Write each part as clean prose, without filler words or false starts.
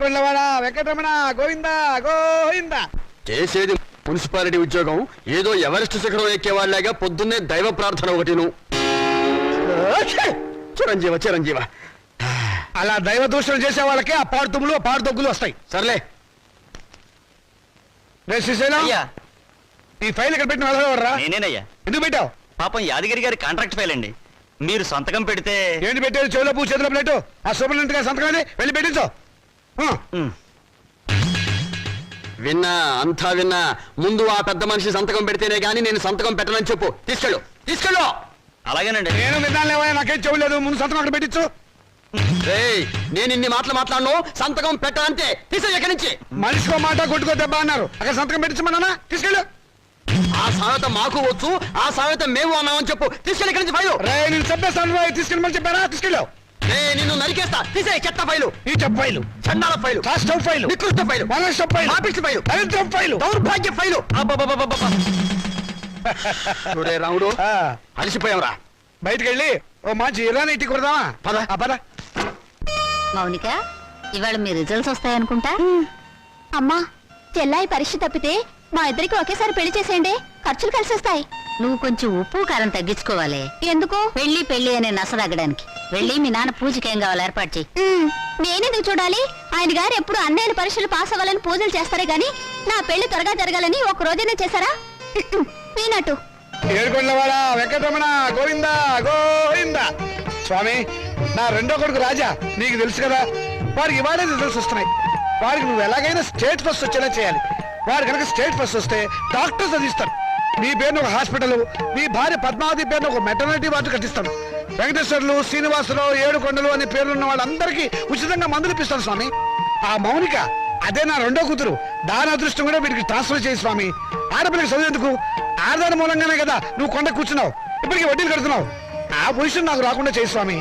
ఏడుకొండలవాడ వెంకటరమణ గోవిందా గోవిందా. చేసేది మున్సిపాలిటీ ఉద్యోగం, ఏదో ఎవరెస్ట్ శిఖరం ఎక్కేవాళ్ళగా పొద్దున్నే దైవ ప్రార్థన ఒకటిను. చిరంజీవ చిరంజీవ. అలా దైవ దూషణ చేసే వాళ్ళకి ఆ పాడుతుమ్ములు పాడుదొగ్గులు వస్తాయి. సర్లే. శ్రీశైలం, ఈ ఫైల్ ఇక్కడ పెట్టిన వెళ్ళరా? నేనేనయ్యా. ఎందుకు పెట్టావు? పాపం యాదగిరి గారి కాంట్రాక్ట్ ఫైల్ అండి. మీరు సంతకం పెడితే. ఏంటి పెట్టేది? చెవులో పూ చేతిలో ప్లేటు. ఆ సూపరింటెండెంట్ గారి సంతకం అది వెళ్ళి పెట్టించు. విన్నా, అంతా విన్నా. ముందు ఆ పెద్ద మనిషి సంతకం పెడితేనే గానీ నేను సంతకం పెట్టనని చెప్పు. తీసుకెళ్ళు తీసుకెళ్ళు. అలాగేనండి. నేను విన్నాను లేవా, నాకేం చెవులేదు. ముందు సంతకం అక్కడ పెట్టించు. నేను ఇన్ని మాటలు మాట్లాడను. సంతకం పెట్టాలంటే తీసే ఎక్కడి నుంచి. మనిషికో మాట కొట్టుకో దెబ్బ అన్నారు. అక్కడ సంతకం పెట్టించమన్నా తీసుకెళ్ళు. ఆ సామెత మాకు వచ్చు, ఆ సామెత మేము అన్నామని చెప్పు. తీసుకెళ్ళి ఇక్కడి నుంచి ఫైలు. నేను చెప్పేస్తాను, తీసుకెళ్ళమని చెప్పారా? తీసుకెళ్ళావు. నిన్ను నరికేస్తా. తీసే చెత్త ఫైలు. ఈ చెప్ ఫైలు, చండాల ఫైలు, కాస్టవ్ ఫైలు, నికృష్ట ఫైలు, మనస్టవ్ ఫైలు, పాపిష్టి ఫైలు, దరిద్రం ఫైలు, దౌర్భాగ్య ఫైలు. చూడే రాముడు, అలసిపోయావురా. బయటికి వెళ్ళి ఓ మంచి ఇరానీ టీ కొడదామా? పద. మౌనిక, ఇవాళ మీ రిజల్ట్స్ వస్తాయనుకుంటా. అమ్మా, చెల్లాయి పరీక్ష తప్పితే మా ఇద్దరికి ఒకేసారి పెళ్లి చేసేయండి. ఖర్చులు కలిసి వస్తాయి. నువ్వు కొంచెం ఉప్పు కారం తగ్గించుకోవాలి. ఎందుకు? పెళ్లి పెళ్లి అనే నసదగ్గడానికి. వెళ్ళి మీ నాన్న పూజకి ఏం కావాలి ఏర్పాటు చేయి. నేనెందుకు చూడాలి? ఆయన గారు ఎప్పుడు అన్నయ్యల పరీక్షలు పాస్ అవ్వాలని పూజలు చేస్తారే గాని నా పెళ్లి త్వరగా జరగాలని ఒక రోజైనా చేశారా? పీనట్టు. ఏడుకొండలవాడ వెంకటరమణ గోవిందా గోవిందా. స్వామి, నా రెండో కొడుకు రాజా, నీకు తెలుసు కదా, వాడికి ఇవాళ రిజల్ట్స్ వస్తున్నాయి. వాడికి నువ్వు ఎలాగైనా స్టేట్ ఫస్ట్ వచ్చేలా చేయాలి. వాడు కనుక స్టేట్ ఫస్ట్ వస్తే డాక్టర్స్ చదివిస్తాను. నీ పేరును ఒక హాస్పిటల్, నీ భార్య పద్మావతి పేరును ఒక మెటర్నిటీ వార్డు కట్టిస్తాను. వెంకటేశ్వర్లు, శ్రీనివాసరావు, ఏడుకొండలు అనే పేర్లున్న వాళ్ళందరికీ ఉచితంగా మందులు ఇప్పిస్తాను స్వామి. ఆ మౌనిక, అదే నా రెండో కూతురు, దాని అదృష్టం కూడా వీడికి ట్రాన్స్ఫర్ చేయి స్వామి. ఆడపిల్లకి చదివేందుకు? ఆడదాని మూలంగానే కదా నువ్వు కొండ కూర్చున్నావు, ఇప్పటికీ వడ్డీలు కడుతున్నావు. ఆ పొజిషన్ నాకు రాకుండా చేయి స్వామి.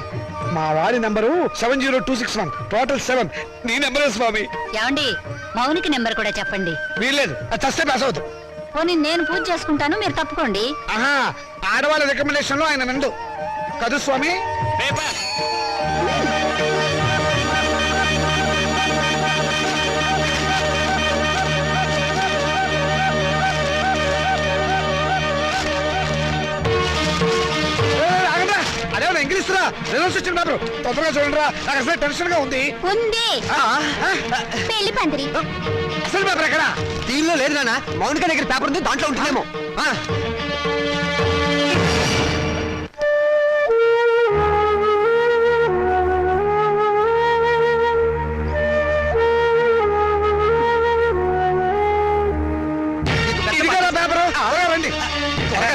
మా వారి నెంబరు 70261, టోటల్ 7. నీ నెంబరే స్వామి. ఏమండి, మౌనికి నెంబర్ కూడా చెప్పండి. వీల్లేదు, అది చస్తే పాస్ అవుతావు. పోనీ నేను పూజ చేసుకుంటాను, మీరు తప్పుకోండి. ఆహా, ఆడవాళ్ళ రికమెండేషన్ లో ఆయన నందు కదు స్వామి. అదేమన్నా ఇంగ్లీష్రా రిజల్ట్స్ వచ్చిన మాత్రం తొందరగా చూడండి రా. నాకు అసలు టెన్షన్ గా ఉంది. పెళ్లి పందిరి అసలు పేపర్ ఎక్కడ? దీనిలో లేదు నాన్న, మౌనిక దగ్గర పేపర్ ఉంది, దాంట్లో ఉంటుందేమో. ఇది కదా పేపర్. రండి,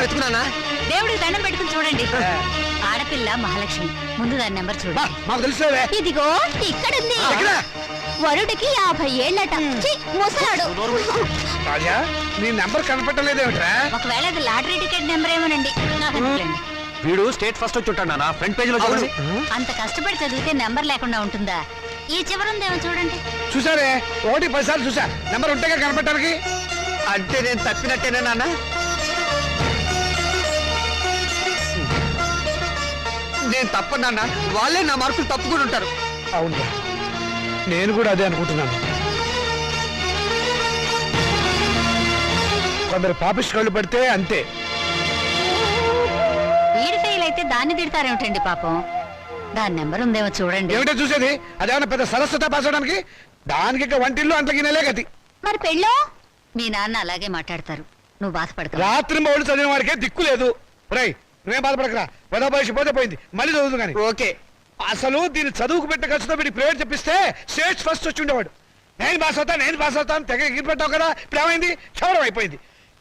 వెతుకున్నానా? దేవుడికి దండం పెట్టుకుని చూడండి. ఆడపిల్ల మహాలక్ష్మి, ముందు దాని నెంబర్ చూడండి. మాకు తెలుసులేవే. ఇదిగో ఇక్కడుంది. వరుడికి 50 ఏళ్ళట. ముసలాడు. రాజా, నీ నెంబర్ కనపట్టలేదేమిట్రా? ఒకవేళ అది లాటరీ టికెట్ నెంబర్ ఏమోనండి. నాకు తెలియదు. వీడు స్టేట్ ఫస్ట్ వచ్చి ఉంటాడా? ఫ్రంట్ పేజ్ లో చూడండి. అంత కష్టపడి చదివితే నెంబర్ లేకుండా ఉంటుందా? ఈ చివరుందేమో చూడండి. చూసారే, 1 10 సార్లు చూసా. నెంబర్ ఉంటేగా కనపడటానికి. అంటే నేను తప్పినట్టేనా నాన్న? నేను తప్పనన్న, వాళ్ళే నా మార్కులు తప్పుకుని ఉంటారు. అవును, నేను కూడా అదే అనుకుంటున్నాను. కొందరు పాపిస్ట్ కళ్ళు పడితే అంతే. వీడి ఫెయిల్ అయితే దాన్ని తిడతారేమిటండి పాపం. దాని నెంబర్ ఉందేమో చూడండి. ఏమిటో చూసేది? అదేమన్నా పెద్ద సరస్వత పాస్ అవడానికి? దానికి ఇక వంటిల్లు అంతకినలే గతి. మరి పెళ్ళో? మీ నాన్న అలాగే మాట్లాడతారు, నువ్వు బాధపడతావు. రాత్రి మౌళ్ళు చదివిన వాడికే దిక్కు లేదు. రై, నువ్వేం బాధపడకరా. పెద్ద భవిష్య పోతే పోయింది, మళ్ళీ చదువుతుంది కానీ. ఓకే. అసలు దీన్ని చదువుకు పెట్ట ఖర్చుతో వీడి ప్రైవేట్ చెప్పిస్తే స్టేట్ ఫస్ట్ వచ్చి ఉండేవాడు. నేను పాస్ అవుతాను తెగ ఎగిరిపెట్టావు కదా. ఇప్పుడు ఏమైంది? క్షౌరం అయిపోయింది.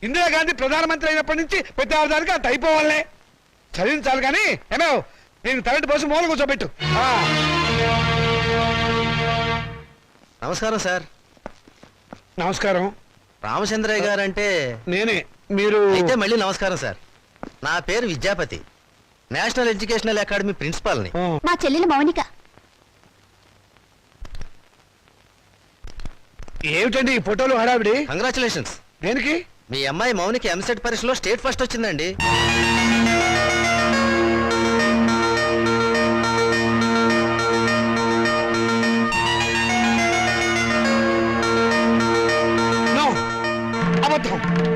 ఇందిరాగాంధీ ప్రధానమంత్రి అయినప్పటి నుంచి ప్రతి ఆధారానికి అంత అయిపోవాలనే. చదివించాలి కానీ ఏమో నేను తరటి పోసి మూల కూర్చోబెట్టు. నమస్కారం సార్. నమస్కారం. రామచంద్రయ్య గారు అంటే నేనే. మీరు అయితే మళ్ళీ నమస్కారం సార్. నా పేరు విద్యాపతి, నేషనల్ ఎడ్యుకేషనల్ అకాడమీ ప్రిన్సిపాల్ని. మా చెల్లెలు మౌనిక. ఏమిటండి ఈ ఫోటోలు హడావిడి? కంగ్రాచులేషన్స్. దేనికి? మీ అమ్మాయి మౌనికి ఎంసెట్ పరీక్షలో స్టేట్ ఫస్ట్ వచ్చిందండి.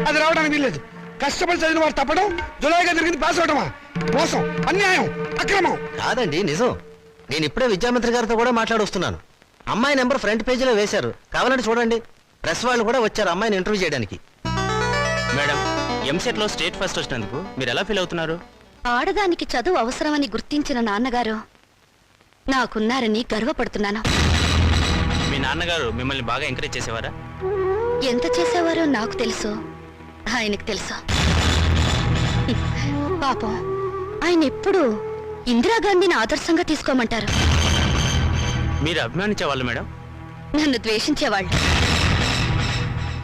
అది రావడానికి వీల్లేదు. కష్టపడి చదివిన వాడు తప్పడం, జులైగా జరిగింది పాస్ అవడమా? మోసం, అన్యాయం, అక్రమం. కాదండి నిజం. నేను ఇప్పుడే విద్యామంత్రి గారితో కూడా మాట్లాడొస్తున్నాను. అమ్మాయి నెంబర్ ఫ్రంట్ పేజీలో వేశారు, కావాలంటే చూడండి. ప్రెస్ వాళ్ళు కూడా వచ్చారు అమ్మాయిని ఇంటర్వ్యూ చేయడానికి. మేడం, ఎంసెట్ లో స్టేట్ ఫస్ట్ వచ్చినందుకు మీరు ఎలా ఫీల్ అవుతున్నారు? ఆడదానికి చదువు అవసరమని గుర్తించిన నాన్నగారు నాకున్నారని గర్వపడుతున్నాను. మీ నాన్నగారు మిమ్మల్ని బాగా ఎంకరేజ్ చేసేవారా? ఎంత చేసేవారో నాకు తెలుసు, ఆయనకు తెలుసు. పాపం ఆయన ఎప్పుడు ఇందిరాగాంధీని ఆదర్శంగా తీసుకోమంటారు. మీరు అభిమానించేవాళ్ళు మేడం? నన్ను ద్వేషించేవాళ్ళు.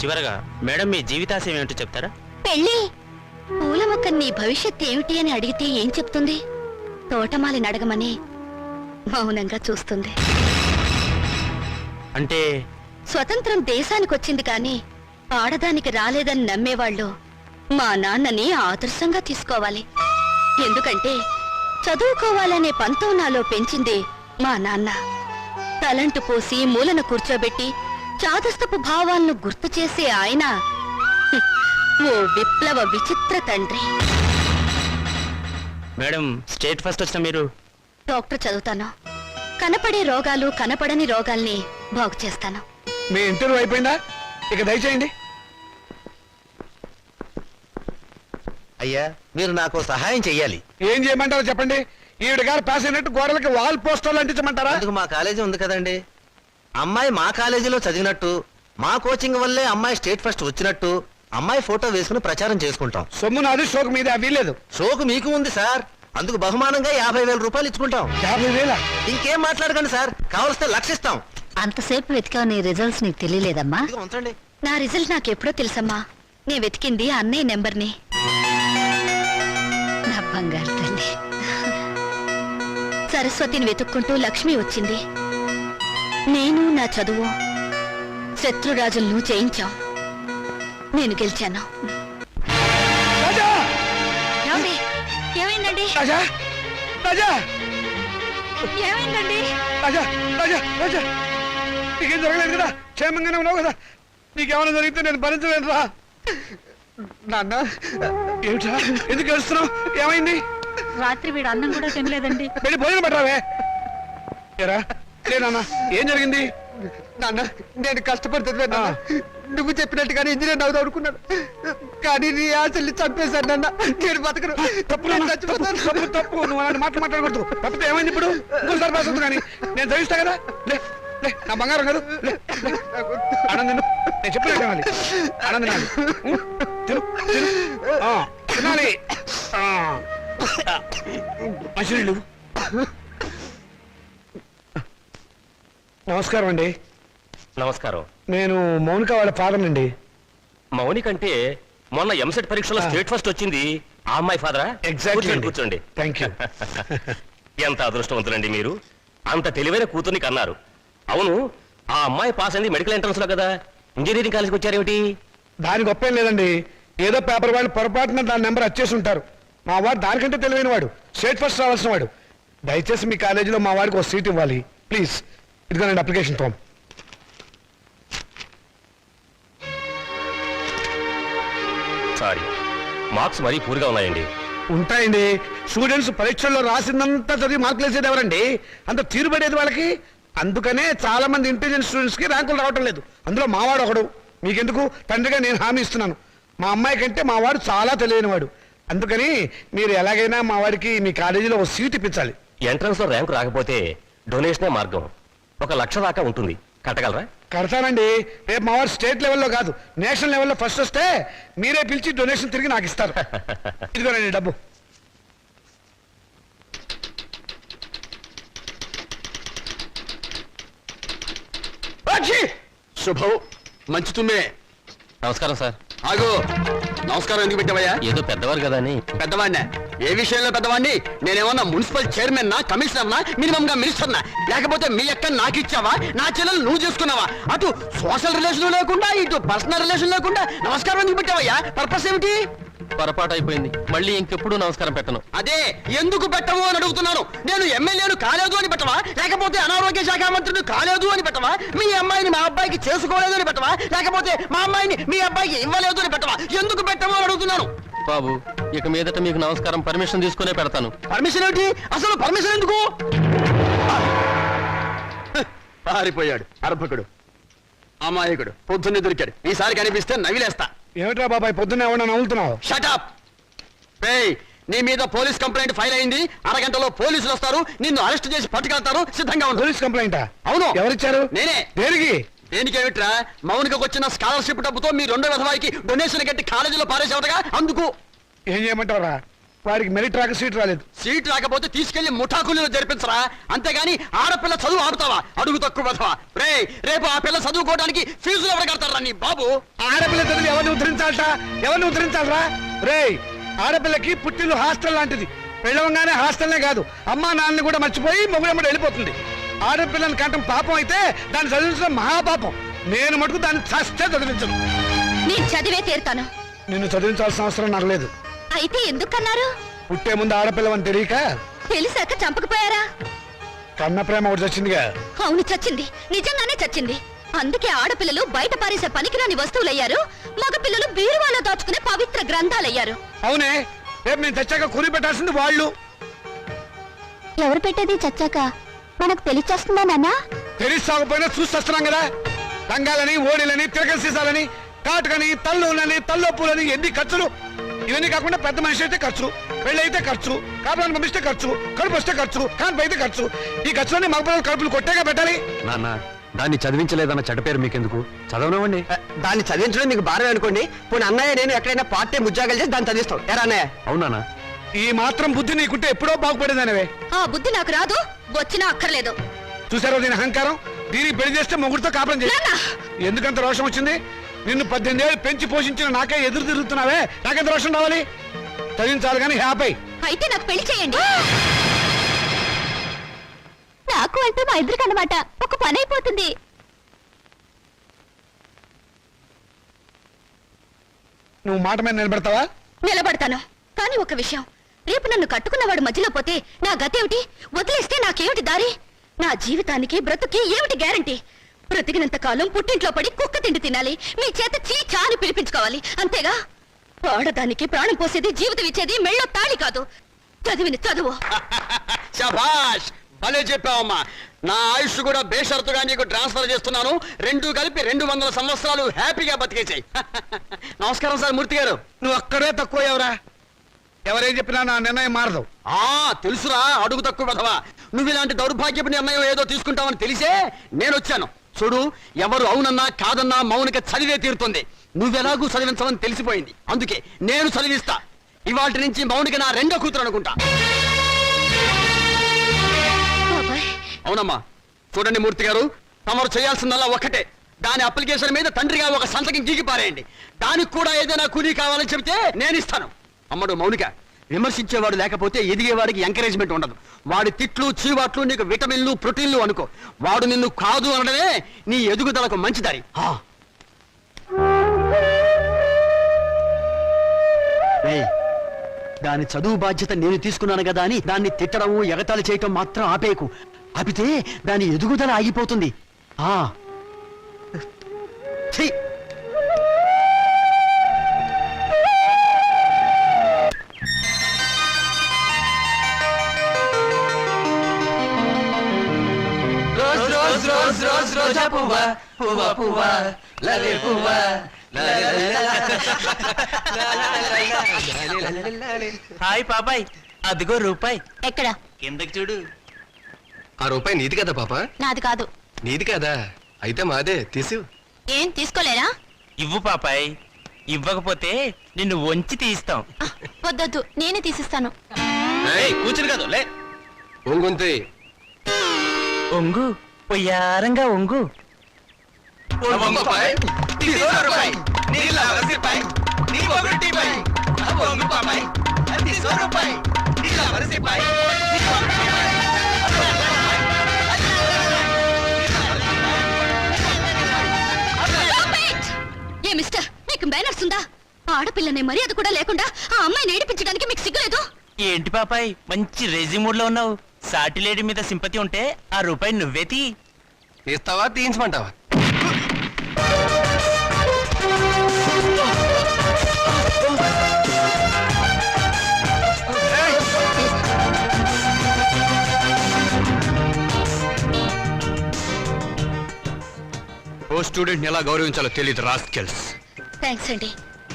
చివరగా మేడం మీ జీవితాశయం ఏమిటో చెప్తారా? పెళ్ళి. పూల మొక్క నీ భవిష్యత్ ఏమిటి అని అడిగితే ఏం చెప్తుంది? తోటమాలిని అడగమని మౌనంగా చూస్తుంది. అంటే స్వతంత్రం దేశానికి వచ్చింది కానీ ఆడదానికి రాలేదని నమ్మేవాళ్ళు మా నాన్నని ఆదర్శంగా తీసుకోవాలి. ఎందుకంటే చదువుకోవాలనే పంతం నాలో పెంచింది మా నాన్న. తలంటు పోసి మూలన కూర్చోబెట్టి చాదస్తపు భావాలను గుర్తు చేసే ఆయన ఓ విప్లవ విచిత్ర తండ్రి. మేడం, స్టేట్ ఫస్ట్ వచ్చిన మీరు డాక్టర్ చదువుతాను. కనపడే రోగాలు కనపడని రోగాల్ని బాగు చేస్తాను. మీ ఇంటర్వ్యూ అయిపోయిందా? ఇక దయచేయండి. అయ్యా మీరు నాకు సహాయం చెయ్యాలి. ఏం చేయమంటారో చెప్పండి. ఈవిడ గారు పాస్ అయినట్టు గోడలకి వాల్ పోస్టర్లు అంటించమంటారా? అందుకు మా కాలేజీ ఉంది కదండి. అమ్మాయి మా కాలేజీలో చదివినట్టు, మా కోచింగ్ వల్లే అమ్మాయి స్టేట్ ఫస్ట్ వచ్చినట్టు అమ్మాయి ఫోటో వేసుకుని ప్రచారం చేసుకుంటాం. సొమ్ము నాది, షోకు మీద వీల్లేదు. షోకు మీకు ఉంది సార్, అందుకు బహుమానంగా 50,000 రూపాయలు ఇచ్చుకుంటాం. 50,000? ఇంకేం మాట్లాడకండి సార్, కావలిస్తే 1,00,000 ఇస్తాం. అంతసేపు వెతికావు, నీ రిజల్ట్స్ నీకు తెలియలేదమ్మా? ఇదిగో ఉంచండి. నా రిజల్ట్ నాకెప్పుడో తెలుసమ్మా. నే వెతికింది అన్నయ్య నెంబర్ని. నా బంగారు తల్లి. సరస్వతిని వెతుక్కుంటూ లక్ష్మి వచ్చింది. నేను నా చదువు శత్రురాజులను జయించాం. నేను గెలిచాను. రాజా! ఏమండి? ఏమైందండి? రాజా! రాజా! ఏమైందండి? రాజా! రాజా! రాజా! నీకేం జరగలేదు కదా? క్షేమంగానే ఉన్నావు కదా? నీకేమైనా జరిగితే నేను భరించలేను రా. నాన్న, ఏమిటా? ఎందుకు ఏడుస్తున్నావు? ఏమైంది? రాత్రి వీడు అన్నం కూడా తినలేదండి. వెళ్ళి భోజనం పెట్టరావే. ఏరా, లేనా ఏం జరిగింది? నాన్న, నేను కష్టపడి చదివాను నాన్న. నువ్వు చెప్పినట్టుగానే ఇంజనీర్ అవుదాం అనుకున్నాను, కానీ నీ ఆశల్ని చంపేశాను నాన్న. నేను బతకను. తప్పు నేను నాన్న, చచ్చిపోతాను. తప్పు తప్పు. నువ్వు అలాంటి మాటలు మాట్లాడకూడదు. తప్పితే ఏమైంది ఇప్పుడు? ఇంకోసారి పాస్ అవుతుంది కానీ నేను చదివిస్తా కదా. లే లే, నా బంగారం కాదు. లే లే. ఆనంద్, నేను చెప్పినట్టు తినాలి. ఆనంద్ తినాలి. తిను తిను. తినాలి. మంచినీళ్ళు. నమస్కారం అండి. నమస్కారం. నేను మౌనిక వాళ్ళ ఫాదర్ అండి. మౌనిక అంటే మొన్న ఎంసెట్ పరీక్షలో స్టేట్ ఫస్ట్ వచ్చింది ఆ అమ్మాయి ఫాదరా? ఎగ్జాక్ట్లీ. కూర్చోండి. Thank you. ఎంత అదృష్టవంతులండి మీరు, అంత తెలివైన కూతుర్ని కన్నారు. అవును, ఆ అమ్మాయి పాస్ అయింది మెడికల్ ఎంట్రన్స్ లో కదా, ఇంజనీరింగ్ కాలేజ్కి వచ్చారేమిటి? దాని గొప్ప ఏం లేదండి. ఏదో పేపర్ వాళ్ళు పొరపాటున దాని నెంబర్ వచ్చేసి ఉంటారు. మా వాడు దానికంటే తెలివైన వాడు, స్టేట్ ఫస్ట్ రావాల్సిన వాడు. దయచేసి మీ కాలేజీలో మా వాడికి ఒక సీట్ ఇవ్వాలి ప్లీజ్. ఇదిగోనండి అప్లికేషన్ ఫామ్. సారీ, మార్క్స్ మరీ పూర్గా ఉన్నాయండి. ఉంటాయండి. స్టూడెంట్స్ పరీక్షల్లో రాసిందంతా చదివి మార్కులు వేసేది ఎవరండి? అంత తీరుబడేది వాళ్ళకి. అందుకనే చాలా మంది ఇంటెలిజెంట్ స్టూడెంట్స్ కి ర్యాంకులు రావటం లేదు. అందులో మావాడు ఒకడు. మీకెందుకు, తండ్రిగా నేను హామీ ఇస్తున్నాను. మా అమ్మాయి కంటే మా వాడు చాలా తెలియని వాడు. అందుకని మీరు ఎలాగైనా మా వాడికి మీ కాలేజీలో ఒక సీట్ ఇప్పించాలి. ఎంట్రన్స్ లో ర్యాంకు రాకపోతే డొనేషనే మార్గం. 1,00,000 దాకా ఉంటుంది, కట్టగలరా? కడతానండి. రేపు మా వాడు స్టేట్ లెవెల్లో కాదు, నేషనల్ లెవెల్లో ఫస్ట్ వస్తే మీరే పిలిచి డొనేషన్ తిరిగి నాకు ఇస్తారు. ఇదిగోనండి డబ్బు. శుభం. మంచి తుమ్మే. నమస్కారం సార్. ఆగు. నమస్కారం ఎందుకు పెట్టావయ్యా? ఏదో పెద్దవారు కదా అని. పెద్దవాడినా? ఏ విషయంలో పెద్దవాడిని? నేనేమన్నా మున్సిపల్ చైర్మన్ నా, కమిషనర్నా, మినిమం గా మినిస్టర్నా? లేకపోతే మీ అక్క నాకు ఇచ్చావా, నా చెల్లెలు నువ్వు చేసుకున్నావా? అటు సోషల్ రిలేషన్ లేకుండా, ఇటు పర్సనల్ రిలేషన్ లేకుండా నమస్కారం ఎందుకు పెట్టావయ్యా? పర్పస్ ఏమిటి? పొరపాటు అయిపోయింది. మళ్ళీ ఇంకెప్పుడు నమస్కారం పెట్టను. అదే ఎందుకు పెట్టము అని అడుగుతున్నాను. నేను ఎమ్మెల్యేను కాలేదు అని పెట్టవా, లేకపోతే అనారోగ్య శాఖ మంత్రిని కాలేదు అని పెట్టవా, మీ అమ్మాయిని మా అబ్బాయికి చేసుకోలేదు అని పెట్టవా, లేకపోతే మా అమ్మాయిని మీ అబ్బాయికి ఇవ్వలేదు అని పెట్టవా, ఎందుకు పెట్టము అని అడుగుతున్నాను. బాబు, ఇక మీదట మీకు నమస్కారం పర్మిషన్ తీసుకునే పెడతాను. పర్మిషన్ ఏంటి? అసలు పర్మిషన్ ఎందుకు? పారిపోయాడు అర్భకుడు, అమాయకుడు, పొద్దున్నే దొరికాడు. ఈసారి కనిపిస్తే నవిలేస్తా. ఏమిట్రా బాబాయ్ పొద్దున్నే ఏమన్నా నవ్వుతున్నావు? షటప్! నీ మీద పోలీస్ కంప్లైంట్ ఫైల్ అయింది. అరగంటలో పోలీసులు వస్తారు, నిన్ను అరెస్ట్ చేసి పట్టుకెళ్తారు. సిద్ధంగా ఉండు. పోలీస్ కంప్లైంటా? అవును. ఎవరిచ్చారు? నేనే. దేనికి? దేనికేమిట్రా, మౌనికకు వచ్చిన స్కాలర్షిప్ డబ్బుతో మీ రెండో విధవాయికి డొనేషన్ కట్టి కాలేజీలో పారేసేవటగా. అందుకు ఏం చేయమంటావురా? వాడికి మెరిట్ రాక సీట్ రాలేదు. సీట్ రాకపోతే తీసుకెళ్లి ముఠాకులు జరిపించరా, అంతేగాని ఆడపిల్ల చదువు ఆపుతావా? అడుగు తక్కువ విధవా. రేపు ఆ పిల్ల చదువుకోవడానికి ఫీజులు ఎవరు కడతారా నీ బాబు? ఆడపిల్ల చదివి ఎవరిని ఉద్ధరించాలట? ఎవరిని ఉద్ధరించాలరా? రేయ్, ఆడపిల్లకి పుట్టిల్లు హాస్టల్ లాంటిది. పెళ్ళవంగానే హాస్టల్నే కాదు, అమ్మా నాన్నని కూడా మర్చిపోయి మొగుడమ్మడి వెళ్ళిపోతుంది. ఆడపిల్లని కంటం పాపం అయితే దాన్ని చదివించడం మహాపాపం. నేను మటుకు దాన్ని చస్తే చదివించను. నేను చదివే తీరుతాను. నిన్ను చదివించాల్సిన అవసరం నాకు లేదు. అయితే ఎందుకన్నారు? పుట్టే ముందు ఆడపిల్లవని తెలియక తెలిసాక చంపకపోయారా? కన్న ప్రేమ ఒకటి వచ్చిందిగా. అవును, చచ్చింది. నిజంగానే చచ్చింది. అందుకే ఆడపిల్లలు బయట పారేసే పనికిరాని వస్తువులయ్యారు, మగపిల్లలు బీరువాలో దాచుకునే పవిత్ర గ్రంథాలయ్యారు. అవునే, రేపు నేను చచ్చాక కూలి పెట్టాల్సింది వాళ్ళు. ఎవరు పెట్టేది చచ్చాక? మనకు తెలిచేస్తుందా నాన్న? తెలిసి సాగపోయినా చూసి వస్తున్నాం కదా. రంగాలని, ఓడిలని, తిరగ సీసాలని, కాటుకని, తల్లులని, తల్లొప్పులని, ఎన్ని ఖర్చులు. ఇవన్నీ కాకుండా పెద్ద మనిషి అయితే ఖర్చు, పెళ్లి అయితే ఖర్చు, కాపురాన్ని పంపిస్తే ఖర్చు, కడుపు వస్తే ఖర్చు, కాన్పు అయితే ఖర్చు. ఈ ఖర్చులన్నీ మగపిల్లలు కడుపులు కొట్టేగా పెట్టాలి. నాన్న, దాన్ని చదివించలేదన్న చెడ్డ పేరు మీకెందుకు? చదవనివ్వండి. దాన్ని చదివించడం మీకు భారమే అనుకోండి. పోనీ అన్నయ్య నేను ఎక్కడైనా పార్ట్ టైం ఉద్యోగాలు చేసి దాన్ని చదివిస్తాం. ఎరా అన్నయ్య? అవునా? ఈ మాత్రం బుద్ధి నీకుంటే ఎప్పుడో బాగుపడేదానివే. ఆ బుద్ధి నాకు రాదు, వచ్చినా అక్కర్లేదు. చూసారో దీని అహంకారం? దీనికి పెళ్లి చేస్తే మొగుడితో కాపురం చేసి ఎందుకంత రోషం వచ్చింది? నిన్ను 18 ఏళ్ళు పెంచి పోషించిన నాకే ఎదురు తిరుగుతున్నావే, నాకెంత రోషం రావాలి? చదివించాలి కానీ హ్యాపీ. అయితే నాకు పెళ్లి చేయండి. నాకు అంటే మా ఇద్దరికి అన్నమాట ఒక పని అయిపోతుంది. నువ్వు మాట మీద నిలబెడతావా? నిలబడతాను, కానీ ఒక విషయం. రేపు నన్ను కట్టుకున్నవాడు మధ్యలో పోతే నా గతేమిటి? వదిలేస్తే నాకేమిటి దారి? నా జీవితానికి బ్రతుకి ఏమిటి గ్యారంటీ? బ్రతికినంత కాలం పుట్టింట్లో పడి కుక్క తిండి తినాలి, మీ చేత చీచా అని పిలిపించుకోవాలి, అంతేగా? ఆడదానికి ప్రాణం పోసేది, జీవితం ఇచ్చేది మెళ్ళో తాళి కాదు, చదివిన చదువు. శభాష్, భలే చెప్పావమ్మా. నా ఆయుష్ కూడా బేషరతుగా నీకు ట్రాన్స్ఫర్ చేస్తున్నాను. రెండు కలిపి 200 సంవత్సరాలు హ్యాపీగా బతికేసాయి. నమస్కారం సార్ మూర్తి గారు. నువ్వు అక్కడే తక్కువ ఎవరా? ఎవరేం చెప్పినా నా నిర్ణయం మారదు. తెలుసురా, అడుగు తక్కువ కదవా. నువ్వు ఇలాంటి దౌర్భాగ్యపు నిర్ణయం ఏదో తీసుకుంటావని తెలిసే నేను వచ్చాను. చూడు, ఎవరు అవునన్నా కాదన్నా మౌనిక చదివే తీరుతుంది. నువ్వెలాగూ చదివించమని తెలిసిపోయింది, అందుకే నేను చదివిస్తా. ఇవాటి నుంచి మౌనిక నా రెండో కూతురు అనుకుంటా. అవునమ్మా. చూడండి మూర్తి గారు, తమరు చేయాల్సిందల్లా ఒక్కటే. దాని అప్లికేషన్ మీద తండ్రిగా ఒక సంతకం గీకి పారేయండి. దానికి కూడా ఏదైనా కూలీ కావాలని చెబితే నేను ఇస్తాను. అమ్మడు మౌనిక, విమర్శించేవాడు లేకపోతే ఎదిగేవాడికి ఎంకరేజ్మెంట్ ఉండదు. వాడి తిట్లు చీవాట్లు నీకు విటమిన్లు ప్రోటీన్లు అనుకో. వాడు నిన్ను కాదు అనడమే నీ ఎదుగుదలకు మంచిదారి. దాని చదువు బాధ్యత నేను తీసుకున్నాను కదా అని దాన్ని తిట్టడం ఎగతాళి చేయటం మాత్రం ఆపేయకు. ఆపితే దాని ఎదుగుదల ఆగిపోతుంది. ఛీ! రోజా పువ్వా పువ్వా పువ్వా లలే పువ్వా. హాయ్ పాపాయ్, అదిగో రూపాయి. ఎక్కడ? కిందకి చూడు. ఆ రూపాయి నీది కదా పాప? నాది కాదు. నీది కదా? అయితే మాదే, తీసు. ఏం తీసుకోలేరా? ఇవ్వు పాపాయ్, ఇవ్వకపోతే నిన్ను వంచి తీస్తాం. వద్దొద్దు, నేనే తీసిస్తాను. కూర్చుని కాదు లే. ఒంగుంతి ఒంగు, పొయ్యారంగా ఒంగు. ఏ మిస్టర్, మీకు మేనర్స్ ఉందా? ఆడపిల్లనే మర్యాద కూడా లేకుండా ఆ అమ్మాయిని ఏడిపించడానికి మీకు సిగ్గులేదు? ఏంటి పాపాయ్ మంచి రేజీ మూడ్ లో ఉన్నావు? సాటి లేడీ మీద సింపతి ఉంటే ఆ రూపాయి నువ్వే తీ. తీస్తావా తీయించమంటావా? ఓ స్టూడెంట్ ఎలా గౌరవించాలో తెలియదు రాస్కెల్స్. థ్యాంక్స్ అండి,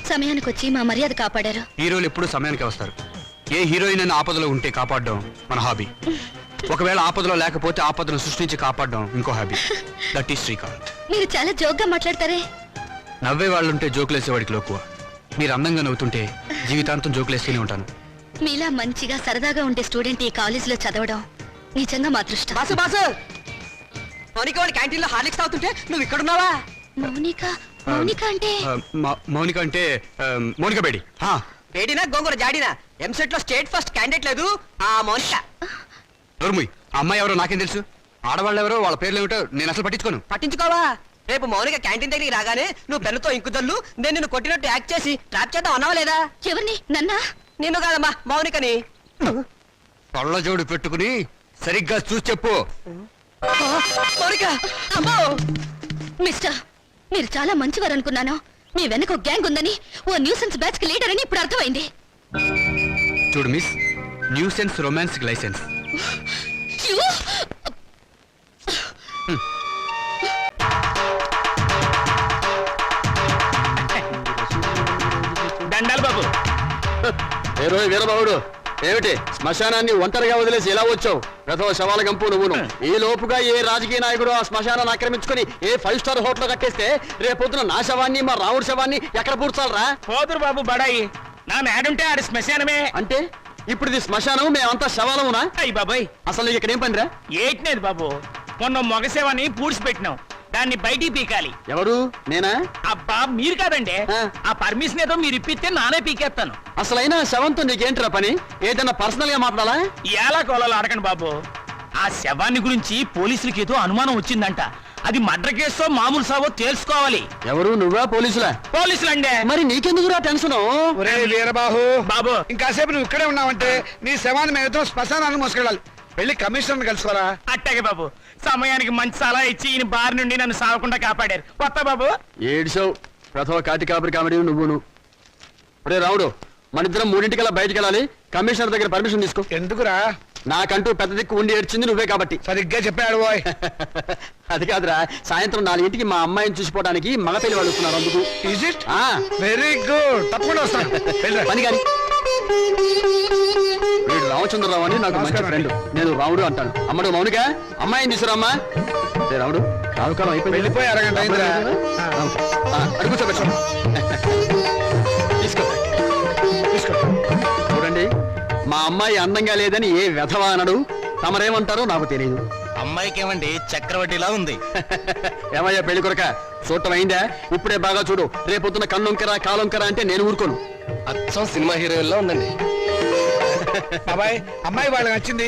సమయానికి వచ్చి మా మర్యాద కాపాడారు. హీరోలు ఎప్పుడు సమయానికి వస్తారు. ఏ హీరోయిన్ అయినా ఆపదలో ఉంటే కాపాడడం మన హాబీ. ఒకవేళ ఆపదలో లేకపోతే ఆపదను సృష్టించి కాపాడడం ఇంకో హాబీ. That is Srikanth. మీరు చాలా జోక్గా మాట్లాడతారే. నవ్వే వాళ్ళుంటే జోకులేసేవాడికి లోకువ. మీరు అందంగా నవ్వుతుంటే జీవితాంతం జోకులేస్తూనే ఉంటాను. మీలా మంచిగా సరదాగా ఉండే స్టూడెంట్ ఈ కాలేజీలో చదవడం నిజంగా మా అదృష్టం. బాసు బాసు, మౌనిక వాడి క్యాంటీన్ లో హార్లిక్స్ తాగుతుంటే నువ్వు ఇక్కడున్నావా? మౌనిక మౌనిక అంటే మౌనిక అంటే మౌనిక బేడి. హా, వేడినా గోంగూర జాడినా ఎంసెట్ లో స్టేట్ ఫస్ట్ క్యాండిడేట్ లేదు ఆ మౌనిక. నోర్ముయ్. ఆ అమ్మాయి ఎవరో నాకేం తెలుసు? ఆడవాళ్ళు ఎవరో వాళ్ళ పేర్లు ఏమిటో నేను అసలు పట్టించుకోను. పట్టించుకోవా? రేపు మౌనిక క్యాంటీన్ దగ్గరికి రాగానే నువ్వు పెన్నుతో ఇంకుదల్లు నేను నిన్ను కొట్టినట్టు యాక్ట్ చేసి ట్రాప్ చేద్దాం అన్నావా లేదా? ఎవరిని? నన్నా? నిన్ను కాదమ్మా మౌనికని. పళ్ళ జోడు పెట్టుకుని సరిగ్గా చూసి చెప్పు. మౌనిక అమ్మో! మిస్టర్, మీరు చాలా మంచివారు అనుకున్నాను. మీ వెనక ఒక గ్యాంగ్ ఉందని, ఓ న్యూసెన్స్ బ్యాచ్ కి లీడర్ అని ఇప్పుడు అర్థమైంది. చూడు miss, nuisance romance licence. You! దండాలు బాబు. ఏ రోజు వీరబాబుడు, ఏమిటి శ్మశానాన్ని ఒంటరిగా వదిలేసి ఎలా వచ్చావు? ప్రథమ శవాల గంపు నువ్వును. ఈ లోపుగా ఏ రాజకీయ నాయకుడు ఆ శ్మశానాన్ని ఆక్రమించుకుని ఏ 5 స్టార్ హోటల్ కట్టేస్తే రేపొద్దున నా శవాన్ని మా రావుడి శవాన్ని ఎక్కడ పూడ్చాలరా? పోదురు బాబు బడాయి. నా మేడుంటే ఆడి శ్మశానమే. అంటే ఇప్పుడు ఇది శ్మశానం, మేమంతా శవాలమునా? అయ్యి బాబాయ్, అసలు నీకు ఇక్కడ ఏం పనిరా? ఏట్నేది బాబు, మొన్న మొగసేవని పూడ్చిపెట్టినాం, దాన్ని బయటికి పీకాలి. ఎవరు? నేనా? అబ్బా మీరు కాదండి. ఆ. ఆ పర్మిషన్ ఏదో మీరు ఇప్పిస్తే నానే పీకేస్తాను. అసలైనా శవంతో నీకేంట్రా పని? ఏదైనా పర్సనల్ గా మాట్లాడాలా? ఎలా కోలాలో అడగండి బాబు. ఆ శవాన్ని గురించి పోలీసులకి ఏదో అనుమానం వచ్చిందంట. అది మర్డర్ కేసో మామూలు సావో తెలుసుకోవాలి. ఎవరు? నువ్వా పోలీసులా? పోలీసులండే. మరి నీకెందుకురా టెన్షన్? ఒరే వీరబాహు, బాబు ఇంకాసేపు నువ్వు ఇక్కడే ఉన్నావంటే నీ శవాన్ని మేము శ్మశానాన్ని మోసుకెళ్ళాలి. వెళ్ళి కమిషనర్ కలుసుకోరా. అట్టాగే బాబు, సమయానికి మంచి సలహా ఇచ్చి ఈయన బారి నుండి నన్ను సావకుండా కాపాడారు. కొత్త బాబు. ఏడ్చావు. ప్రథమ కాటి కాపరి కామెడీ నువ్వును. ఒరే రావుడు, మనిద్దరం 3:00 బయటికి వెళ్ళాలి. కమిషనర్ దగ్గర పర్మిషన్ తీసుకో. ఎందుకురా? నాకంటూ పెద్ద దిక్కు ఉండి ఏడ్చింది నువ్వే కాబట్టి. సరిగ్గా చెప్పాడు బాయ్. అది కాదురా, సాయంత్రం 4:00కి మా అమ్మాయిని చూసిపోవడానికి మగ పెళ్లి వాళ్ళు వస్తున్నారు. అందుకు ఈజ్ ఇట్? ఆ, వెరీ గుడ్, తప్పకుండా వస్తాను. వెళ్ళిరా. పని కాని. వీడు రామచంద్రరావు అని నాకు మంచి నమస్కారం ఫ్రెండ్. నేను రావుడు అంటాను. అమ్మడు మౌనిక, అమ్మాయిని తీసుకురామ్మా. ఏ రావుడు, రావుకాలం అయిపోయింది. వెళ్ళిపోయి అరగంట అయిందిరా. అడుగు కూర్చోబెట్టు. తీసుకో తీసుకో. చూడండి, మా అమ్మాయి అందంగా లేదని ఏ వెధవా అనడు. తమరేమంటారో నాకు తెలియదు. అమ్మాయికి ఏమండి చక్రవడ్డీలా ఉంది. ఏమయ్యా పెళ్లి కొరక, చూడటం అయిందా? ఇప్పుడే బాగా చూడు. రేపొద్దున కన్నొంకరా కాలొంకరా అంటే నేను ఊరుకోను. అచ్చం సినిమా హీరోయిన్లా ఉందండి. బాబాయ్, అమ్మాయి వాళ్ళకి నచ్చింది.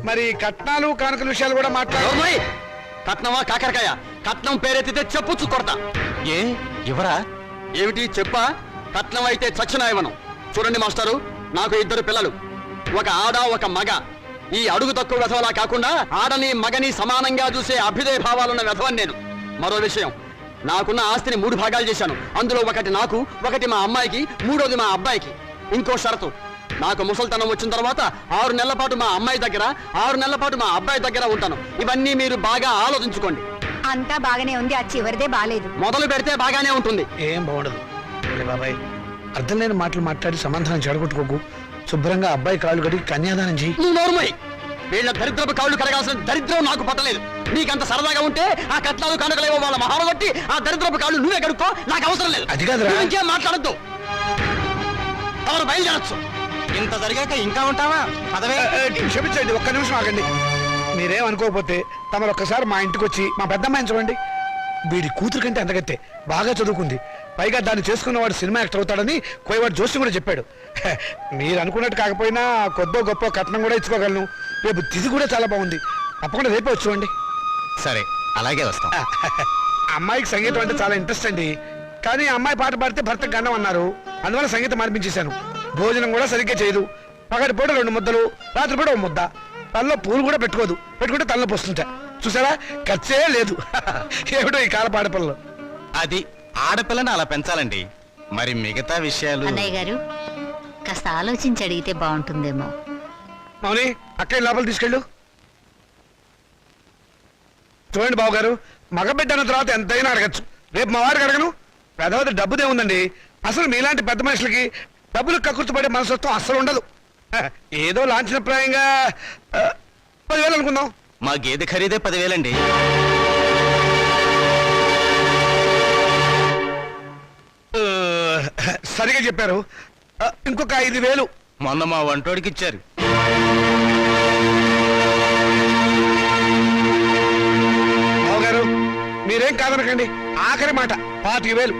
మరి కట్నాలు కానుకల విషయాలు కూడా మాట్లాడు. ఓర్మోయ్! కట్నమా కాకరకాయ? కట్నం పేరెత్తితే చెప్పుచ్చు కొడతా. ఏ ఎవరా? ఏమిటి చెప్పా? కట్నం అయితే చచ్చిన ఇవ్వను. చూడండి మాస్టారు, నాకు 2 పిల్లలు, ఒక ఆడ ఒక మగ. ఈ అడుగు తక్కువ వెధవలా కాకుండా ఆడని మగని సమానంగా చూసే అభ్యుదయ భావాలున్న వెధవని నేను. మరో విషయం, నాకున్న ఆస్తిని 3 భాగాలు చేశాను. అందులో ఒకటి నాకు, ఒకటి మా అమ్మాయికి, 3వది మా అబ్బాయికి. ఇంకో షరతు, నాకు ముసల్తనం వచ్చిన తర్వాత 6 నెలల పాటు మా అమ్మాయి దగ్గర, 6 నెలల పాటు మా అబ్బాయి దగ్గర ఉంటాను. ఇవన్నీ మీరు బాగా ఆలోచించుకోండి. అంతా బాగానే ఉంది, ఆ చివరిదే బాలేదు. మొదలు పెడితే బాగానే ఉంటుంది. ఏం బాగుండదు. వెళ్ళి బాబాయ్, అర్థం లేని మాటలు మాట్లాడి సమాధానం చెడగొట్టుకోకు. శుభ్రంగా అబ్బాయి కాళ్ళు కడిగి కన్యాదానం చెయ్యి. నువ్వు నోరుమోయ్. వీళ్ళ దరిద్రపు కాళ్ళు కడగాల్సిన దరిద్రం నాకు పట్టలేదు. నీకంత సరదాగా ఉంటే ఆ కట్నాలు కనుకలేవో వాళ్ళ మహాలు బట్టి ఆ దరిద్రపు కాళ్ళు నువ్వే కడుక్కో. నాకు అవసరం లేదు. అది కాదురా. నువ్వు ఇంకేం మాట్లాడద్దు. ఎవరు బయలుదేరచ్చు. ఇంత జరిగాక ఇంకా ఉంటావా? పదవే. క్షమించండి, ఒక్క నిమిషం ఆగండి. మీరేం అనుకోకపోతే తమరు ఒక్కసారి మా ఇంటికి వచ్చి మా పెద్దమ్మాయిని చూడండి. వీడి కూతురు కంటే అంతగత్తే, బాగా చదువుకుంది. పైగా దాన్ని చేసుకున్నవాడు సినిమా యాక్టర్ అవుతాడని కోయవాడు జోషి కూడా చెప్పాడు. మీరు అనుకున్నట్టు కాకపోయినా కొద్దో గొప్ప కట్నం కూడా ఇచ్చుకోగలను. రేపు తిథి కూడా చాలా బాగుంది. తప్పకుండా రేపే వచ్చి చూడండి. సరే, అలాగే వస్తాం. అమ్మాయికి సంగీతం అంటే చాలా ఇంట్రెస్ట్ అండి. కానీ ఆ అమ్మాయి పాట పాడితే భర్త గండం అన్నారు. అందువల్ల సంగీతం మార్పించేశాను. భోజనం కూడా సరిగ్గా చేయదు. పగటి పూట 2 ముద్దలు, రాత్రిపూట 1 ముద్ద. తనలో పూలు కూడా పెట్టుకోదు. పెట్టుకుంటే తనలో పోస్తుంటా. చూసారా, ఖర్చే లేదు. ఏమిటో ఈ కాల పాడపిల్లలు. అది ఆడపిల్లని అలా పెంచాలండి. మరి మిగతా విషయాలు అన్నయ్య గారు కాస్త ఆలోచించి అడిగితే బాగుంటుందేమో. మౌని, అక్కయ్య లోపల తీసుకెళ్ళు. చూడండి బాబు గారు, మగబిడ్డ అన్న తర్వాత ఎంతైనా అడగచ్చు. రేపు మా వారికి అడగను. పెద్దవారి డబ్బుదే ఉందండి. అసలు మీలాంటి పెద్ద మనుషులకి డబ్బులు కక్కుర్తిపడే మనసత్వం అస్సలు ఉండదు. ఏదో లాంఛనప్రాయంగా 10,000 అనుకుందాం. మా గేదె ఖరీదే 10,000 అండి. సరిగా చెప్పారు. ఇంకొక 5,000. మొన్న మా వంటోడికి ఇచ్చారు. బాబు గారు, మీరేం కాదనకండి. ఆఖరి మాట 25,000.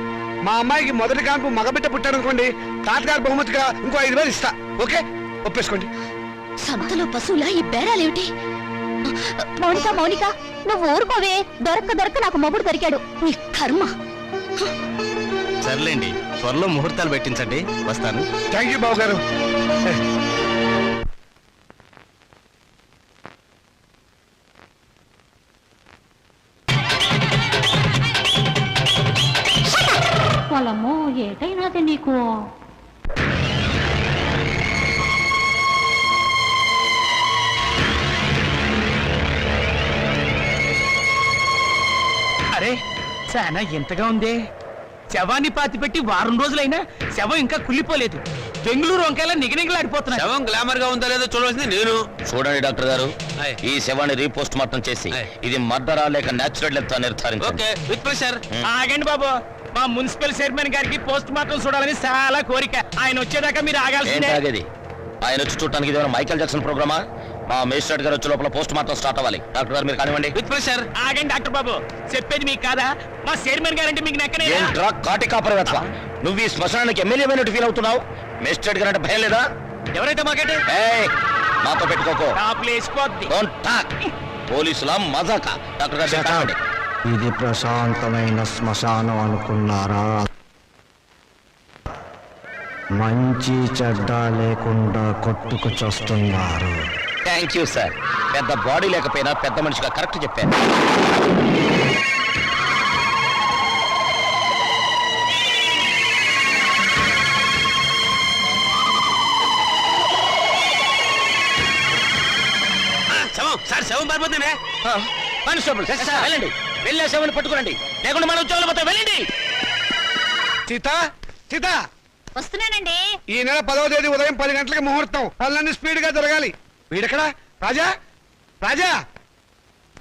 మా అమ్మాయికి మొదటి కాన్పు మగబిడ్డ పుట్టారనుకోండి, తాతగారి బహుమతిగా ఇంకో 5,000 ఇస్తా. ఓకే, ఒప్పేసుకోండి. సంతలో పశువులా ఈ బేరాలేమిటి? మౌనిక నువ్వు ఊరుకోవే. దొరక్క నాకు మొగుడు దొరికాడు. నీ కర్మ. సర్లేండి, త్వరలో ముహూర్తాలు పెట్టించండి. వస్తాను. థ్యాంక్ యూ బాబు గారు. వాళ్ళమ్మో ఏటైనాదే నీకు. అరే చాలా ఎంతగా ఉంది. శవాన్ని పాతి పెట్టి వారం రోజులైనా శవం ఇంకా కుళ్ళిపోలేదు. బెంగళూరు వంకాయలా నిగనిగలాడిపోతున్నా. శవం గ్లామర్ గా ఉందా లేదో చూడవలసింది నేను. చూడండి డాక్టర్ గారు, ఆయ్. ఈ శవాన్ని రీపోస్ట్ మార్టం చేసి ఆయ్. ఇది మర్డరా లేక న్యాచురల్ డెత్ నిర్ధారించండి. Okay, with pressure. ఆగండి బాబు, మా మున్సిపల్ చైర్మన్ గారికి పోస్ట్ మార్టం చూడాలని చాలా కోరిక. ఆయన వచ్చేదాకా మీరు ఆగాల్సిందే. ఏంటాగేది? ఆయన వచ్చి చూడటానికి ఇదేమైనా మైకేల్ జాక్సన్ ప్రోగ్రామా? మా మేజిస్ట్రేట్ గారు వచ్చే లోపల పోస్ట్ మార్టం స్టార్ట్ అవ్వాలి. డాక్టర్ గారు మీరు కానివ్వండి. With pressure. ఆగండి డాక్టర్ బాబు, చెప్పేది మీకు కాదా? మా చైర్మన్ గారంటే మీకు నెక్కనే. ఏంట్రా కాటి కాపరి వెతవ? నువ్వు ఈ శ్మశానానికి ఎమ్మెల్యే అయినట్టు ఫీల్ అవుతున్నావు. మేజిస్ట్రేట్ గారు అంటే భయం లేదా? ఎవరైతే మాకంటే ఏయ్, నాతో పెట్టుకోకో. టాప్లు వేసిపోద్ది. Don't talk. పోలీసుల మజాక. డాక్టర్ గారు మీరు కానివ్వండి. ఇది ప్రశాంతమైన శ్మశానం అనుకున్నారా? మంచి చెడ్డ లేకుండా కొట్టుకు చస్తున్నారు. Thank you sir. పెద్ద బాడీ లేకపోయినా పెద్ద మనిషిగా కరెక్ట్ చెప్పాను. శవం సార్, శవం పారిపోతున్నానే. కానిస్టేబుల్ వెళ్ళండి, వెళ్ళే శవాన్ని పట్టుకురండి. లేకుండా మన ఉద్యోగాలు పోతే వెళ్ళండి. సీత, సీత, వస్తున్నానండి. ఈ నెల 10వ తేదీ ఉదయం 10 గంటలకు ముహూర్తం. పనులన్నీ స్పీడ్ గా జరగాలి. వీడెక్కడా? రాజా, రాజా,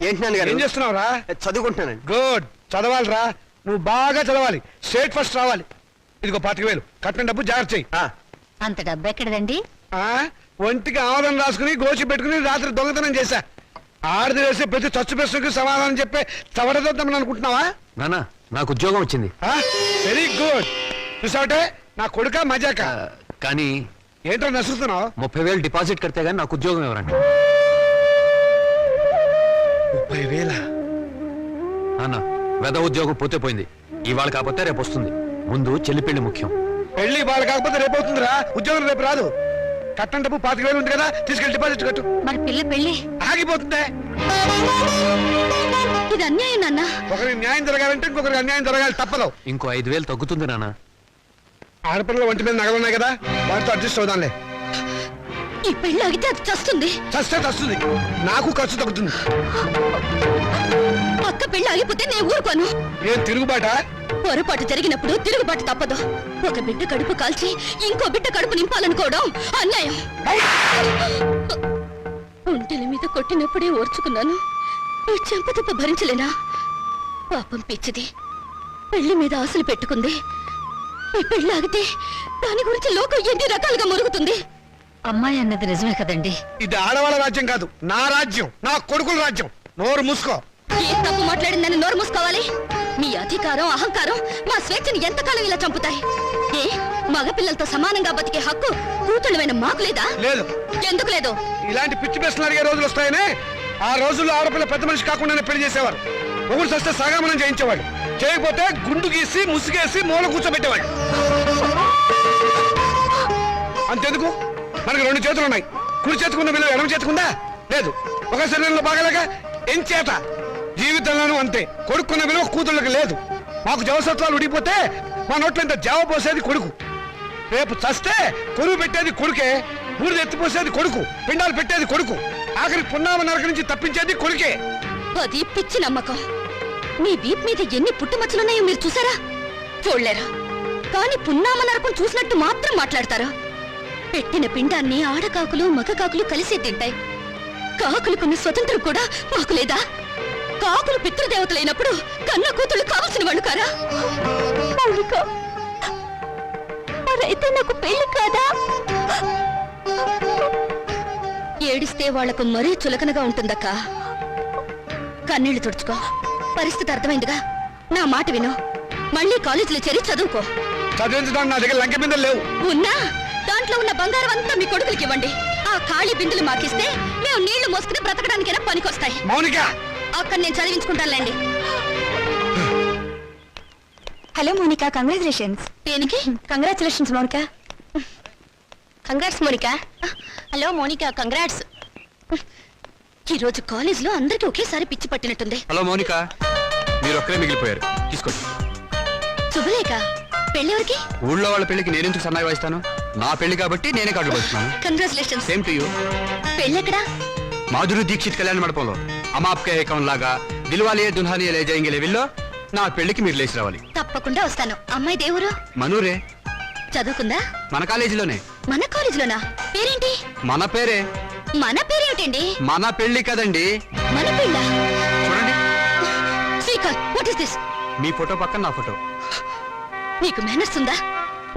ఏంటి నాన్నగారు? ఏం చేస్తున్నావురా? చదువుకుంటున్నానండి. గుడ్, చదవాలిరా. నువ్వు బాగా చదవాలి. స్టేట్ ఫస్ట్ రావాలి. ఇదిగో 25,000 కట్టిన డబ్బు జాగ్రత్త చెయ్యి. అంత డబ్బు ఎక్కడదండి? ఒంటికి ఆమదం రాసుకుని గోచి పెట్టుకుని రాత్రి దొంగతనం చేశా. ఆడది వేసే ప్రతి చచ్చు ప్రశ్నకు సమాధానం చెప్పే చవడదొద్దామని అనుకుంటున్నావా? నానా, నాకు ఉద్యోగం వచ్చింది. Very good. చూసావటే, నా కొడుక మజాక. కానీ ఏంటో నసురుతున్నావు? 30,000 డిపాజిట్ కడితే గానీ నాకు ఉద్యోగం ఎవరండి? 30,000? నాన్న, వెద ఉద్యోగం పోతే పోయింది. ఇవాళ కాకపోతే రేపు వస్తుంది. ముందు చెల్లి పెళ్లి ముఖ్యం. పెళ్లి వాళ్ళు కాకపోతే రేపు అవుతుందిరా. ఉద్యోగం రేపు రాదు. కట్టం డబ్బు 25,000 ఉంది కదా, తీసుకెళ్ళి డిపాజిట్ కట్టు. మరి పిల్ల పెళ్ళి ఆగిపోతుందే. ఇది అన్యాయం నాన్న. ఒకరికి న్యాయం జరగాలంటే ఇంకొకరికి అన్యాయం జరగాలి, తప్పదు. ఇంకో 5,000 తగ్గుతుంది నాన్న. ఆడపిల్లల ఒంటి మీద నగలున్నాయి కదా, వాటితో అడ్జస్ట్ అవుదాంలే. ఈ పెళ్ళి ఆగితే అది చస్తుంది. చస్తే చస్తుంది, నాకు ఖర్చు తగ్గుతుంది. అక్క పెళ్ళి ఆగిపోతే నేను ఊరుకోను. ఏం తిరుగుబాట? పొరపాటు జరిగినప్పుడు తిరుగుబాటు తప్పదు. ఒక బిడ్డ కడుపు కాల్చి ఇంకో బిడ్డ కడుపు నింపాలనుకోవడం అన్యాయం. ఒంటెల మీద కొట్టినప్పుడే ఓర్చుకున్నాను. ఈ చెంపదెబ్బ భరించలేనా? పాపం పిచ్చిది, పెళ్లి మీద ఆశలు పెట్టుకుంది. ఈ పెళ్లి ఆగితే దాని గురించి లోకం ఎన్ని రకాలుగా మురుగుతుంది. అమ్మాయి అన్నది నిజమే కదండి. ఇది ఆడవాళ్ళ రాజ్యం కాదు, నా రాజ్యం, నా కొడుకుల రాజ్యం. నోరు మూసుకో. ఏ తప్పు మాట్లాడిందని నోరు మూసుకోవాలి? మీ అధికారం అహంకారం మా స్వేచ్ఛని ఎంతకాలం ఇలా చంపుతాయి? ఏ మగపిల్లలతో సమానంగా బతికే హక్కు కూతుళ్ళమైన మాకు లేదా? లేదు. ఎందుకు లేదు? ఇలాంటి పిచ్చి ప్రశ్నలు అడిగే రోజులు వస్తాయనే ఆ రోజుల్లో ఆడపిల్ల పెద్ద మనిషి కాకుండానే పెళ్లి చేసేవారు. ఒకరు చస్తే సగామనం చేయించేవాడు, చేయకపోతే గుండు గీసి ముసుగేసి మూల కూర్చోబెట్టేవాడు. అంతెందుకు, మనకి 2 చేతులు ఉన్నాయి. కుడి చేతుకున్న విలువ ఎడమ చేతుకుందా? లేదు. ఒక శరీరంలో బాగలేక ఎంచేత జీవితంలోనూ అంతే. కొడుకున్న విలువ కూతుళ్ళకి లేదు. మాకు జవసత్వాలు ఉడిపోతే మా నోట్లో ఇంత జావ పోసేది కొడుకు. రేపు చస్తే కొరువు పెట్టేది కొడుకే, బూడిద ఎత్తిపోసేది కొడుకు, పిండాలు పెట్టేది కొడుకు, ఆఖరి పున్నామ నరక నుంచి తప్పించేది కొడుకే. అది పిచ్చి నమ్మకం. మీ వీప్ మీద ఎన్ని పుట్టుమచ్చలున్నాయో మీరు చూసారా? చూడలేరా? కానీ పున్నామ నరకం చూసినట్టు మాత్రం మాట్లాడతారా? పెట్టిన పిండాన్ని ఆడకాకులు మగకాకులు కలిసి తింటాయి. కాకులకున్న స్వతంత్రం కూడా మాకు లేదా? కాకులు పితృదేవతలైనప్పుడు కన్న కూతుళ్ళు కావలసిన వాళ్ళు కారా? మరైతే నాకు పెళ్లి కాదా? ఏడిస్తే వాళ్లకు మరీ చులకనగా ఉంటుందక్క. కన్నీళ్లు తుడుచుకో. పరిస్థితి అర్థమైందిగా. నా మాట విను. మళ్ళీ కాలేజీలో చేరి చదువుకో. చదివించడానికి నా దగ్గర లంక బిందెలు లేవు. ఉన్నా దాంట్లో ఉన్న బంగారం అంతా మీ కొడుకులకి ఇవ్వండి. ఆ ఖాళీ బిందులు మాకిస్తే మేము నీళ్లు మోసుకుని బ్రతకడానికైనా పనికొస్తాయి. మౌనిక, అక్కడ నేను చదివించుకుంటానులేండి. Hello Monika, congratulations. దేనికి? Congratulations Monika. Congrats Monika. Hello Monika, congrats. ఈరోజు కాలేజీలో అందరికీ ఒకేసారి పిచ్చి పట్టినట్టుంది. హలో మౌనిక, మీరు ఒక్కరే మిగిలిపోయారు, తీసుకోండి. శుభలేఖ, పెళ్ళెవరికి? ఊళ్ళో వాళ్ళ పెళ్లికి నేనెందుకు సన్నాయి వాయిస్తాను? నా పెళ్లి కాబట్టి నేనే కార్డు పడుతున్నాను. కంగ్రాచులేషన్స్. Same to you. పెళ్ళెక్కడా? మాధురి దీక్షిత్ కళ్యాణ మండపంలో అమాప్కే ఏకం లాగా దిల్వాలియే దుల్హానియే లే జాయింగే లెవెల్లో నా పెళ్లికి మీరు లేచి రావాలి. తప్పకుండా వస్తాను. అమ్మాయి దేవురు? మనూరే, చదువుకుందా? మన కాలేజీలోనే. మన కాలేజీలోనా? పేరేంటి? మన పేరే. మన పేరేమిటండి? మన పెళ్లి కదండి. మన పెళ్ళ? చూడండి, Srikanth, what is this? Me photo పక్కన నా ఫోటో. నీకు మేనర్స్ ఉందా?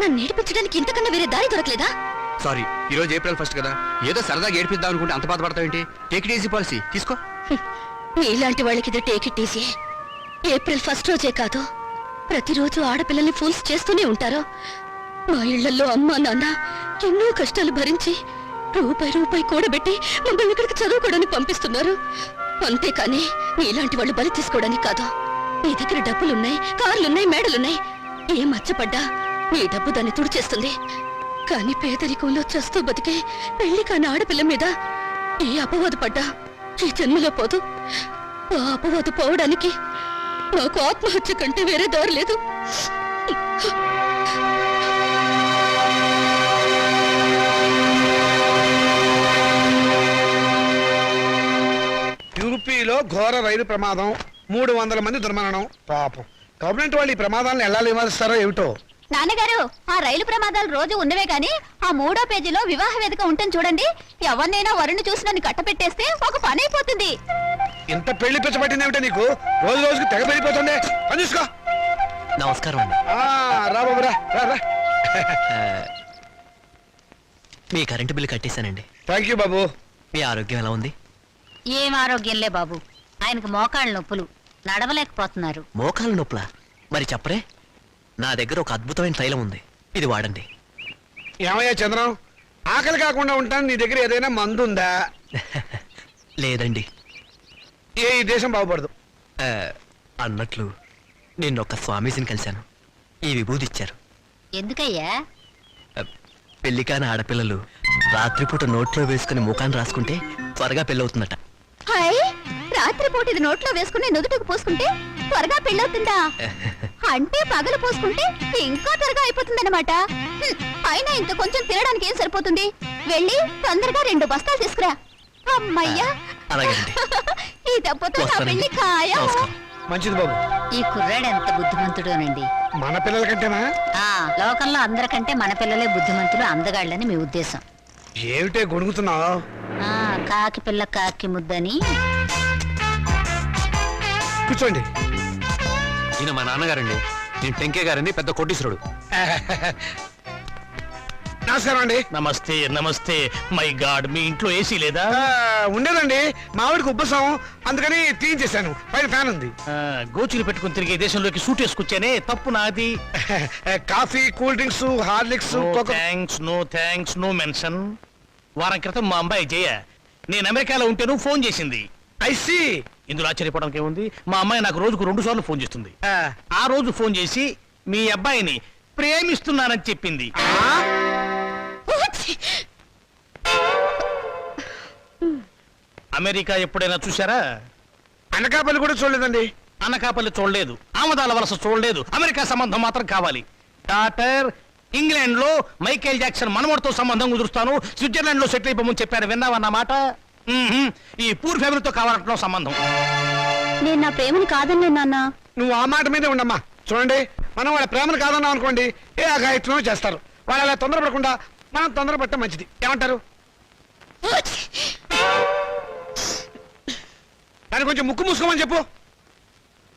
నన్ను ఏడిపించడానికి ఇంతకన్నా వేరే దారి దొరకలేదా? సారీ, ఈ రోజు April 1 కదా, ఏదో సరదాగా ఏడిపిద్దాం అనుకుంటే అంత బాధపడతావేంటి? టేక్ ఇట్ ఈజీ పాలసీ, తీసుకో. నీలాంటి వాళ్ళకి ఇది టేక్ ఇట్ ఈజీ. April 1 రోజే కాదు, ప్రతిరోజు ఆడపిల్లల్ని ఫూల్స్ చేస్తూనే ఉంటారు. మా ఇళ్లలో అమ్మా నాన్న ఎన్నో కష్టాలు భరించి రూపాయి కూడబెట్టి మమ్మల్ని ఇక్కడికి చదువుకోవడానికి పంపిస్తున్నారు. అంతేకాని నీలాంటి వాళ్ళు బలి తీసుకోవడానికి కాదు. నీ దగ్గర డబ్బులున్నాయి, కార్లున్నాయి, మేడలున్నాయి. ఏ మచ్చపడ్డా నీ డబ్బు దాన్ని తుడిచేస్తుంది. కానీ పేదరికంలో చస్తూ బతికే పెళ్లి కాని ఆడపిల్ల మీద ఏ అపవాదు పడ్డా ఈ జన్మలో పోదు. ఆ అపవాదు పోవడానికి నాకు ఆత్మహత్య కంటే వేరే దారి లేదు. యూపీలో ఘోర రైలు ప్రమాదం, 300 మంది దుర్మరణం. పాపం, గవర్నమెంట్ వాళ్ళు ఈ ప్రమాదాలను ఎలా నివారిస్తారో ఏమిటో. నాన్నగారు, ఆ రైలు ప్రమాదాలు రోజు ఉన్నవే గాని ఆ 3వ పేజీలో వివాహ వేదిక ఉంటుంది చూడండి. ఎవరినైనా వరుణ్ణి చూసి నన్ను కట్టపెట్టేస్తే ఒక పని అయిపోతుంది. ఇంత పెళ్లి పిచ్చ పట్టింది ఏమిటో నీకు? రోజు రోజుకి తెగ పెరిగిపోతుంది. పని చూసుకో. నమస్కారం అండి. రా బాబు, రా రా రా. మీ కరెంటు బిల్లు కట్టేశానండి. థ్యాంక్ యూ బాబు. మీ ఆరోగ్యం ఎలా ఉంది? ఏం ఆరోగ్యంలే బాబు, ఆయనకు మోకాళ్ళ నొప్పులు, నడవలేకపోతున్నారు. మోకాలు నొప్పులా? మరి చెప్పరే, నా దగ్గర ఒక అద్భుతమైన తైలం ఉంది, ఇది వాడండి. ఏమయ్యా చంద్రం, ఆకలి కాకుండా ఉంటాను, నీ దగ్గర ఏదైనా మందు ఉందా? లేదండి. ఈ దేశం బాగుపడదు. అన్నట్లు నిన్నొక్క స్వామీజీని కలిశాను, ఈ విభూది ఇచ్చారు. ఎందుకయ్యా? పెళ్లి కాని ఆడపిల్లలు రాత్రిపూట నోట్లో వేసుకుని ముఖాన్ని రాసుకుంటే త్వరగా పెళ్ళవుతుందట. హాయ్, రాత్రిపూట ఇది నోట్లో వేసుకుని నుదుటికి పోసుకుంటే త్వరగా పెళ్ళవుతుందా? అంటే పగలు పోసుకుంటే ఇంకా త్వరగా అయిపోతుందన్నమాట. అయినా ఇంత కొంచెం తినడానికి ఏం సరిపోతుంది? వెళ్ళి తొందరగా 2 బస్తాలు తీసుకురా. అమ్మయ్యా, అలాగేనండి. ఈ దెబ్బతో నా పెళ్లి ఖాయం. నమస్కారం. మంచిది బాబు. ఈ కుర్రాడు ఎంత బుద్ధిమంతుడోనండి. మన పిల్లల కంటేనా? లోకంలో అందరికంటే మన పిల్లలే బుద్ధిమంతులు, అందగాళ్ళని మీ ఉద్దేశం. ఏమిటే గొణుగుతున్నావు? కాకి పిల్ల కాకి ముద్దని. కూర్చోండి. ఈయన మా నాన్నగారండి, నేను టెంకే గారని పెద్ద కోటీశ్వరుడు. నమస్కారం అండి. నమస్తే నమస్తే. మై గాడ్, మీ ఇంట్లో ఏసీ లేదా? ఉండేదండి, మావిడికి ఉబ్బసం, అందుకని తీయించేశాను. పైన ఫ్యాన్ ఉంది. గోచులు పెట్టుకుని తిరిగే దేశంలోకి సూట్ వేసుకొచ్చానే, తప్పు నాది. Coffee, cool drinks, Horlicks, thanks, no thanks, no mention. వారం క్రితం మా అమ్మాయి జయ నేను అమెరికాలో ఉంటేను ఫోన్ చేసింది. ఐసి ఇందులో ఆశ్చర్యపోవడానికి ఏముంది? మా అమ్మాయి నాకు రోజుకు 2 సార్లు ఫోన్ చేస్తుంది. ఆ రోజు ఫోన్ చేసి మీ అబ్బాయిని ప్రేమిస్తున్నానని చెప్పింది. అమెరికా ఎప్పుడైనా చూసారా? అనకాపల్లి కూడా చూడలేదండి. అనకాపల్లి చూడలేదు, ఆమదాల వలస చూడలేదు, అమెరికా సంబంధం మాత్రం కావాలి. డాక్టర్, ఇంగ్లాండ్ లో మైకేల్ జాక్సన్ మనవడితో సంబంధం కుదురుస్తాను, స్విట్జర్లాండ్ లో సెటిల్ అయిపోమని చెప్పారు, విన్నావన్నమాట. ఈ పూర్ ఫ్యామిలీతో కావాలంటున్నావు సంబంధం. నేను నా ప్రేమని కాదన్నే నాన్న. నువ్వు ఆ మాట మీదే ఉండమ్మా. చూడండి, మనం వాళ్ళ ప్రేమను కాదన్నాం అనుకోండి, ఏ అఘాయిత్వమో చేస్తారు. వాళ్ళు అలా తొందరపడకుండా మనం తొందరపడటం మంచిది. ఏమంటారు? దాన్ని కొంచెం ముక్కు మూసుకోమని చెప్పు.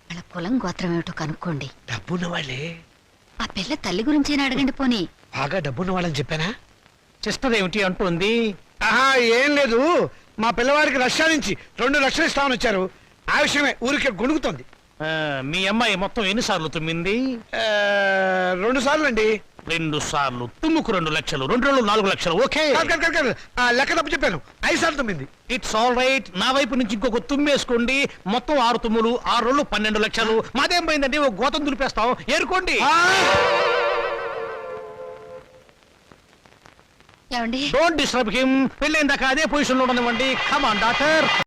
వాళ్ళ కులం గోత్రం ఏమిటో కనుక్కోండి. డబ్బున్న వాళ్ళే. ఆ పిల్ల తల్లి గురించేనా అడగండి పోనీ. బాగా డబ్బున్న వాళ్ళని చెప్పానా? సిస్టర్ ఏమిటి అంటుంది? ఆహా, ఏం లేదు. మా పిల్లవాడికి రష్యా నుంచి 2 లక్షలు ఇస్తామని వచ్చారు. ఆ విషయమే ఊరికే గొణుగుతోంది. మీ అమ్మాయి మొత్తం ఎన్నిసార్లు తుమ్మింది? 2 సార్లు అండి. 2 సార్లు తుమ్ముకు 2 లక్షలు, 2 రోజులు 4 లక్షలు. ఓకే, కాదు. లెక్క తప్పు చెప్పాను. 5 సార్లు తుమ్మింది. It's all right. నా వైపు నుంచి ఇంకొక తుమ్మేసుకోండి. మొత్తం 6 తుమ్ములు, 6 రోజులు 12 లక్షలు. మాదేం పోయిందండి, ఒక గోతం దులిపేస్తాం, ఏరుకోండి. ఏమండి? Don't disturb him. పెళ్ళైందాకా అదే పొజిషన్ లో ఉండనివ్వండి. Come on doctor.